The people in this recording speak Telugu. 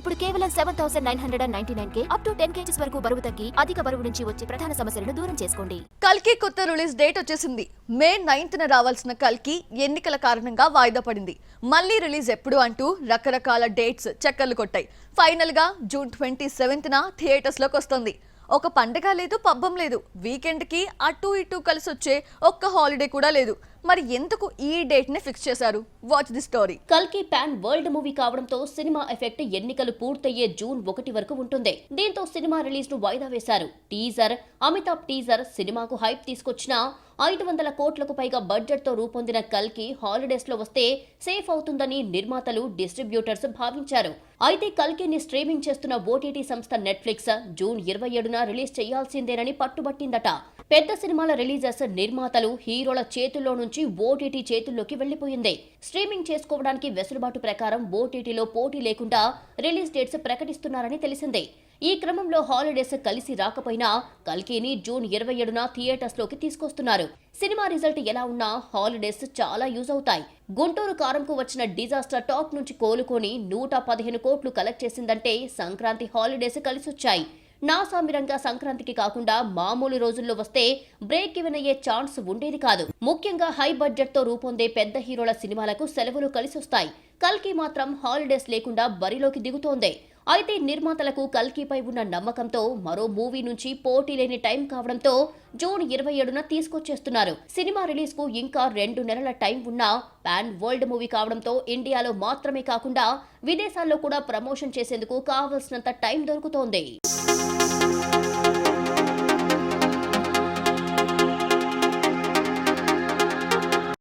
ఇప్పుడు కేవలం 7,999 అప్ టు 10 kgs వరకు బరువు తగ్గి అధిక బరువు నుంచి వచ్చే ప్రధాన సమస్యలను దూరం చేసుకోండి. కల్కి కొత్త రిలీజ్ డేట్ వచ్చేసింది. May 9న రావాల్సిన కల్కి ఎన్నికల కారణంగా వాయిదా పడింది. మళ్ళీ రిలీజ్ ఎప్పుడు అంటూ రకరకాల డేట్స్ చక్కర్లు కొట్టాయి. ఫైనల్ గా June 27న థియేటర్స్ లోకి వస్తుంది. ఒక పండగ లేదు, పబ్బం లేదు, వీకెండ్ కి అటు ఇటు కలిసి వచ్చే ఒక్క హాలిడే కూడా లేదు. మరి ఎందుకు ఈ డేట్ ని ఫిక్స్ చేశారు? Watch the story. కల్కి పాన్ వరల్డ్ మూవీ కావడంతో సినిమా ఎఫెక్ట్ ఎన్నికలు పూర్తయ్యే June 1 వరకు ఉంటుంది. దీంతో సినిమా రిలీజ్ ను వాయిదా వేశారు. టీజర్, అమితాబ్ టీజర్ సినిమాకు హైప్ తీసుకొచ్చినా 500 కోట్లకు పైగా బడ్జెట్ తో రూపొందిన కల్కి హాలిడేస్ లో వస్తే సేఫ్ అవుతుందని నిర్మాతలు, డిస్ట్రిబ్యూటర్స్ భావించారు. అయితే కల్కిని స్ట్రీమింగ్ చేస్తున్న ఓటీటీ సంస్థ నెట్ఫ్లిక్స్ June 27న రిలీజ్ చేయాల్సిందేనని పట్టుబట్టిందట. పెద్ద సినిమాల రిలీజెస్ నిర్మాతలు, హీరోల చేతుల్లో నుంచి ఓటీటీ చేతుల్లోకి వెళ్లిపోయింది. స్ట్రీమింగ్ చేసుకోవడానికి వెసులుబాటు ప్రకారం ఓటీటీలో పోటీ లేకుండా రిలీజ్ డేట్స్ ప్రకటిస్తున్నారని తెలిసిందే. ఈ క్రమంలో హాలిడేస్ కలిసి రాకపోయినా కల్కిని June 27న థియేటర్స్ లోకి తీసుకొస్తున్నారు. సినిమా రిజల్ట్ ఎలా ఉన్నా హాలిడేస్ చాలా యూజ్ అవుతాయి. గుంటూరు కారంకు వచ్చిన డిజాస్టర్ టాక్ నుంచి కోలుకొని 115 కోట్లు కలెక్ట్ చేసిందంటే సంక్రాంతి హాలిడేస్ కలిసొచ్చాయి. నాసామిరంగా సంక్రాంతికి కాకుండా మామూలు రోజుల్లో వస్తే బ్రేక్ ఈవెన్ అయ్యే ఛాన్స్ ఉండేది కాదు. ముఖ్యంగా హై బడ్జెట్ తో రూపొందే పెద్ద హీరోల సినిమాలకు సెలవులు కలిసొస్తాయి. కల్కి మాత్రం హాలిడేస్ లేకుండా బరిలోకి దిగుతోంది. అయితే నిర్మాతలకు కల్కిపై ఉన్న నమ్మకంతో మరో మూవీ నుంచి పోటీ లేని టైం కావడంతో June 27న తీసుకొచ్చేస్తున్నారు. సినిమా రిలీజ్ కు ఇంకా 2 నెలల టైం ఉన్నా పాన్ వరల్డ్ మూవీ కావడంతో ఇండియాలో మాత్రమే కాకుండా విదేశాల్లో కూడా ప్రమోషన్ చేసేందుకు కావలసినంత టైం దొరుకుతోంది.